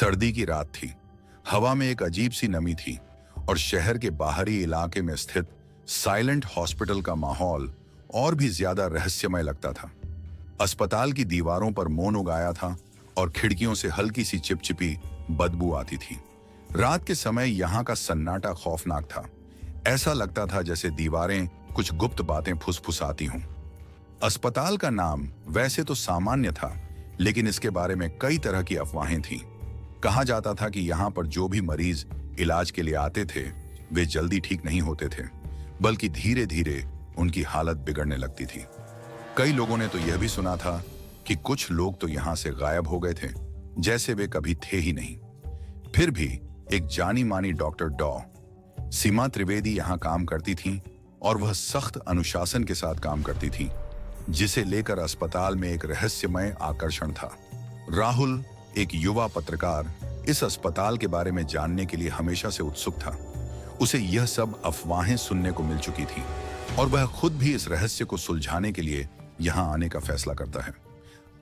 सर्दी की रात थी। हवा में एक अजीब सी नमी थी और शहर के बाहरी इलाके में स्थित साइलेंट हॉस्पिटल का माहौल और भी ज्यादा रहस्यमय लगता था। अस्पताल की दीवारों पर मौन उगाया था और खिड़कियों से हल्की सी चिपचिपी बदबू आती थी। रात के समय यहाँ का सन्नाटा खौफनाक था। ऐसा लगता था जैसे दीवारें कुछ गुप्त बातें फुसफुसाती हों। अस्पताल का नाम वैसे तो सामान्य था, लेकिन इसके बारे में कई तरह की अफवाहें थीं। कहा जाता था कि यहाँ पर जो भी मरीज इलाज के लिए आते थे वे जल्दी ठीक नहीं होते थे, बल्कि धीरे धीरे उनकी हालत बिगड़ने लगती थी। कई लोगों ने तो यह भी सुना था कि कुछ लोग तो यहाँ से गायब हो गए थे, जैसे वे कभी थे ही नहीं। फिर भी एक जानी मानी डॉक्टर डॉ सीमा त्रिवेदी यहाँ काम करती थीं और वह सख्त अनुशासन के साथ काम करती थीं, जिसे लेकर अस्पताल में एक रहस्यमय आकर्षण था। राहुल, एक युवा पत्रकार, इस अस्पताल के बारे में जानने के लिए हमेशा से उत्सुक था। उसे यह सब अफवाहें सुनने को मिल चुकी थी और वह खुद भी इस रहस्य को सुलझाने के लिए यहाँ आने का फैसला करता है।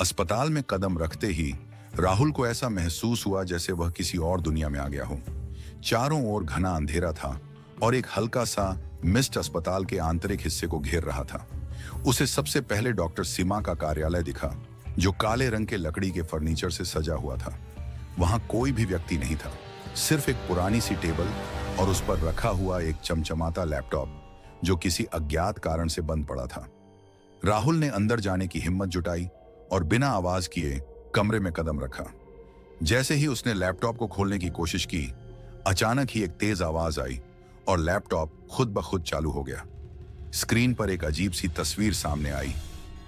अस्पताल में कदम रखते ही राहुल को ऐसा महसूस हुआ जैसे वह किसी और दुनिया में आ गया हो। चारों ओर घना अंधेरा था और एक हल्का सा मिस्ट अस्पताल के आंतरिक हिस्से को घेर रहा था। उसे सबसे पहले डॉक्टर सीमा का कार्यालय दिखा, जो काले रंग के लकड़ी के फर्नीचर से सजा हुआ था। वहां कोई भी व्यक्ति नहीं था, सिर्फ एक पुरानी सी टेबल और उस पर रखा हुआ एक चमचमाता लैपटॉप जो किसी अज्ञात कारण से बंद पड़ा था। राहुल ने अंदर जाने की हिम्मत जुटाई और बिना आवाज किए कमरे में कदम रखा। जैसे ही उसने लैपटॉप को खोलने की कोशिश की, अचानक ही एक तेज आवाज आई और लैपटॉप खुद ब खुद चालू हो गया। स्क्रीन पर एक अजीब सी तस्वीर सामने आई,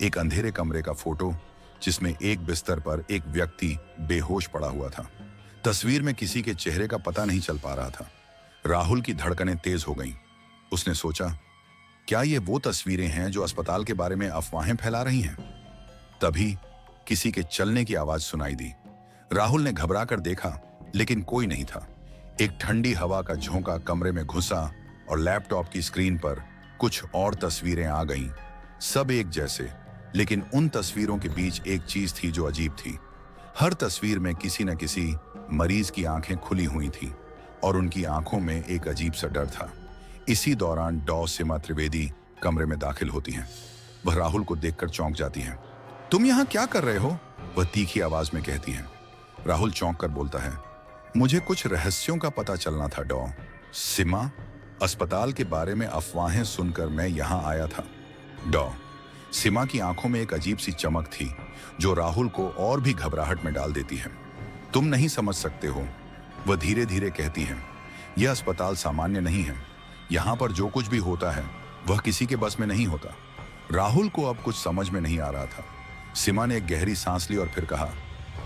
एक अंधेरे कमरे का फोटो जिसमें एक बिस्तर पर एक व्यक्ति बेहोश पड़ा हुआ था। तस्वीर में किसी के चेहरे का पता नहीं चल पा रहा था। राहुल की धड़कनें तेज हो गईं। उसने सोचा, क्या ये वो तस्वीरें हैं जो अस्पताल के बारे में अफवाहें फैला रही हैं? तभी किसी के चलने की आवाज सुनाई दी। राहुल ने घबराकर देखा, लेकिन कोई नहीं था। एक ठंडी हवा का झोंका कमरे में घुसा और लैपटॉप की स्क्रीन पर कुछ और तस्वीरें आ गईं, सब एक जैसे, लेकिन उन तस्वीरों के बीच एक चीज थी जो अजीब थी। हर तस्वीर में किसी न किसी मरीज की आंखें खुली हुई थी और उनकी आंखों में एक अजीब सा डर था। इसी दौरान डॉ सीमा त्रिवेदी कमरे में दाखिल होती हैं। वह राहुल को देखकर चौंक जाती हैं। तुम यहाँ क्या कर रहे हो? वह तीखी आवाज में कहती हैं। राहुल चौंक कर बोलता है, मुझे कुछ रहस्यों का पता चलना था डॉ सीमा। अस्पताल के बारे में अफवाहें सुनकर मैं यहाँ आया था। डॉ सीमा की आंखों में एक अजीब सी चमक थी जो राहुल को और भी घबराहट में डाल देती है। तुम नहीं समझ सकते हो, वह धीरे धीरे कहती हैं। यह अस्पताल सामान्य नहीं है। यहाँ पर जो कुछ भी होता है वह किसी के बस में नहीं होता। राहुल को अब कुछ समझ में नहीं आ रहा था। सीमा ने एक गहरी सांस ली और फिर कहा,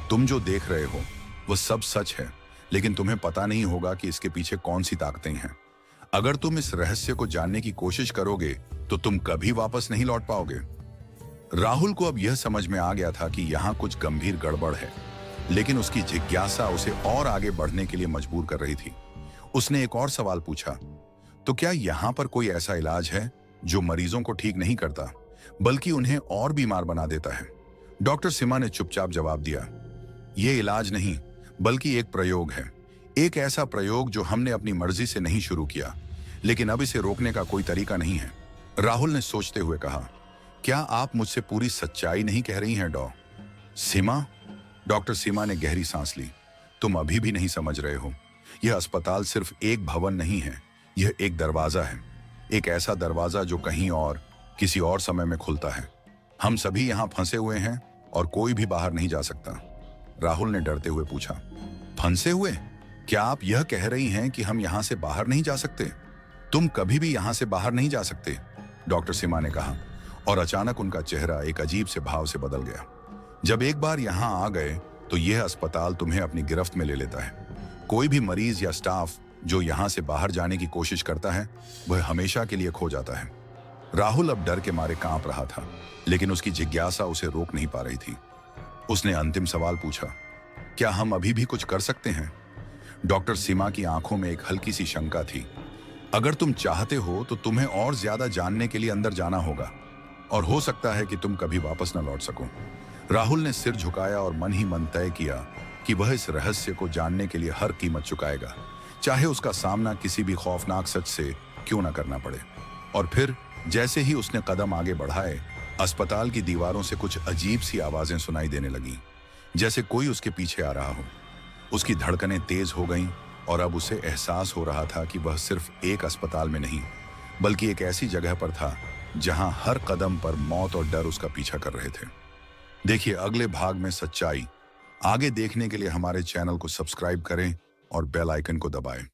तुम जो देख रहे हो वह सब सच है, लेकिन तुम्हें पता नहीं होगा कि इसके पीछे कौन सी ताकतें हैं। अगर तुम इस रहस्य को जानने की कोशिश करोगे तो तुम कभी वापस नहीं लौट पाओगे। राहुल को अब यह समझ में आ गया था कि यहाँ कुछ गंभीर गड़बड़ है, लेकिन उसकी जिज्ञासा उसे और आगे बढ़ने के लिए मजबूर कर रही थी। उसने एक और सवाल पूछा, तो क्या यहाँ पर कोई ऐसा इलाज है जो मरीजों को ठीक नहीं करता, बल्कि उन्हें और बीमार बना देता है? डॉक्टर सीमा ने चुपचाप जवाब दिया, यह इलाज नहीं, बल्कि एक प्रयोग है। एक ऐसा प्रयोग जो हमने अपनी मर्जी से नहीं शुरू किया, लेकिन अब इसे रोकने का कोई तरीका नहीं है। राहुल ने सोचते हुए कहा, क्या आप मुझसे पूरी सच्चाई नहीं कह रही हैं डॉ सीमा? डॉक्टर सीमा ने गहरी सांस ली। तुम अभी भी नहीं समझ रहे हो। यह अस्पताल सिर्फ एक भवन नहीं है, यह एक दरवाजा है। एक ऐसा दरवाजा जो कहीं और, किसी और समय में खुलता है। हम सभी यहाँ फंसे हुए हैं और कोई भी बाहर नहीं जा सकता। राहुल ने डरते हुए पूछा, फंसे हुए? क्या आप यह कह रही हैं कि हम यहाँ से बाहर नहीं जा सकते? तुम कभी भी यहाँ से बाहर नहीं जा सकते, डॉक्टर सीमा ने कहा, और अचानक उनका चेहरा एक अजीब से भाव से बदल गया। जब एक बार यहाँ आ गए तो यह अस्पताल तुम्हें अपनी गिरफ्त में ले लेता है। कोई भी मरीज या स्टाफ जो यहाँ से बाहर जाने की कोशिश करता है वह हमेशा के लिए खो जाता है। राहुल अब डर के मारे कांप रहा था, लेकिन उसकी जिज्ञासा उसे रोक नहीं पा रही थी। उसने अंतिम सवाल पूछा, क्या हम अभी भी कुछ कर सकते हैं? डॉक्टर सीमा की आंखों में एक हल्की सी शंका थी। अगर तुम चाहते हो तो तुम्हें और ज्यादा जानने के लिए अंदर जाना होगा, और हो सकता है कि तुम कभी वापस न लौट सको। राहुल ने सिर झुकाया और मन ही मन तय किया कि वह इस रहस्य को जानने के लिए हर कीमत चुकाएगा, चाहे उसका सामना किसी भी खौफनाक सच से क्यों ना करना पड़े। और फिर जैसे ही उसने कदम आगे बढ़ाए, अस्पताल की दीवारों से कुछ अजीब सी आवाजें सुनाई देने लगीं, जैसे कोई उसके पीछे आ रहा हो। उसकी धड़कनें तेज हो गईं और अब उसे एहसास हो रहा था कि वह सिर्फ एक अस्पताल में नहीं, बल्कि एक ऐसी जगह पर था जहां हर कदम पर मौत और डर उसका पीछा कर रहे थे। देखिए अगले भाग में सच्चाई। आगे देखने के लिए हमारे चैनल को सब्सक्राइब करें और बेल आइकन को दबाएं।